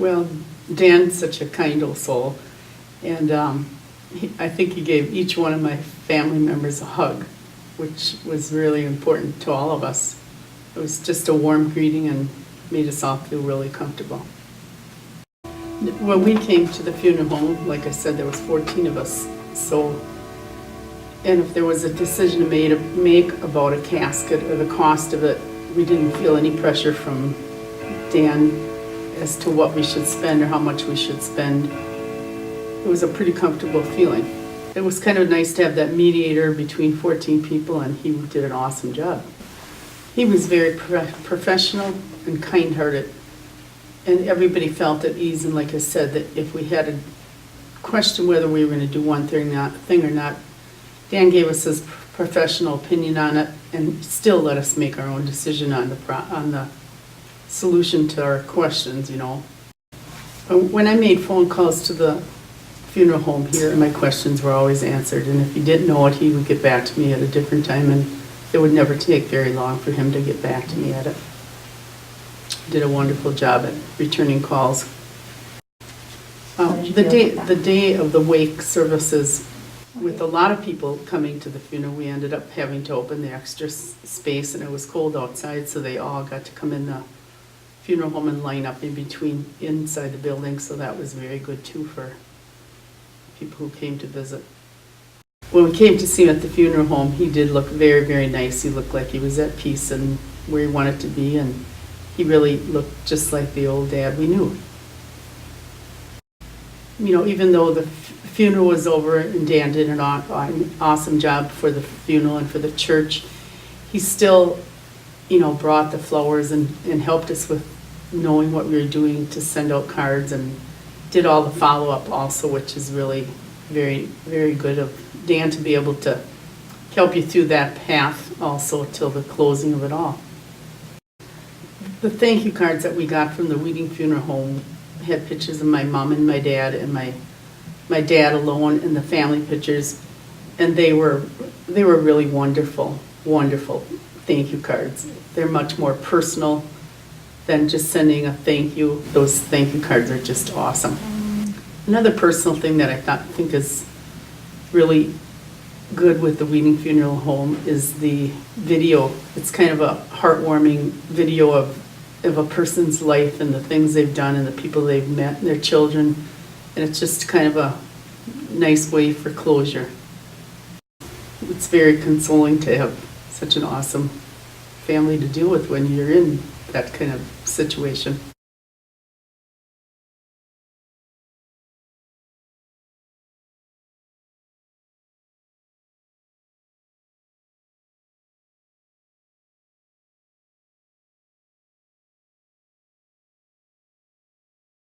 Well, Dan's such a kind old soul, and I think he gave each one of my family members a hug, which was really important to all of us. It was just a warm greeting and made us all feel really comfortable. When we came to the funeral home, like I said, there was 14 of us, and if there was a decision to make about a casket or the cost of it, we didn't feel any pressure from Dan as to what we should spend or how much we should spend. It was a pretty comfortable feeling. It was kind of nice to have that mediator between 14 people, and he did an awesome job. He was very professional and kind-hearted, and everybody felt at ease. And like I said, that if we had a question whether we were going to do one thing or not, Dan gave us his professional opinion on it and still let us make our own decision on the solution to our questions, you know. When I made phone calls to the funeral home here, my questions were always answered, and if he didn't know it, he would get back to me at a different time, and it would never take very long for him to get back to me at it. He did a wonderful job at returning calls. The day of the wake services, with a lot of people coming to the funeral, we ended up having to open the extra space, and it was cold outside, so they all got to come in the funeral home and line up inside the building, so that was very good too for people who came to visit. When we came to see him at the funeral home, he did look very, very nice. He looked like he was at peace and where he wanted to be, and he really looked just like the old dad we knew. You know, even though the funeral was over and Dan did an awesome job for the funeral and for the church, he still, you know, brought the flowers and helped us with knowing what we were doing to send out cards, and did all the follow-up also, which is really very, very good of Dan to be able to help you through that path also till the closing of it all. The thank you cards that we got from the Wieting Funeral Home had pictures of my mom and my dad, and my dad alone, and the family pictures, and they were really wonderful thank you cards. They're much more personal than just sending a thank you. Those thank you cards are just awesome. Another personal thing that I think is really good with the Wieting Funeral Home is the video. It's kind of a heartwarming video of a person's life and the things they've done and the people they've met and their children, and it's just kind of a nice way for closure. It's very consoling to have such an awesome family to deal with when you're in that kind of situation.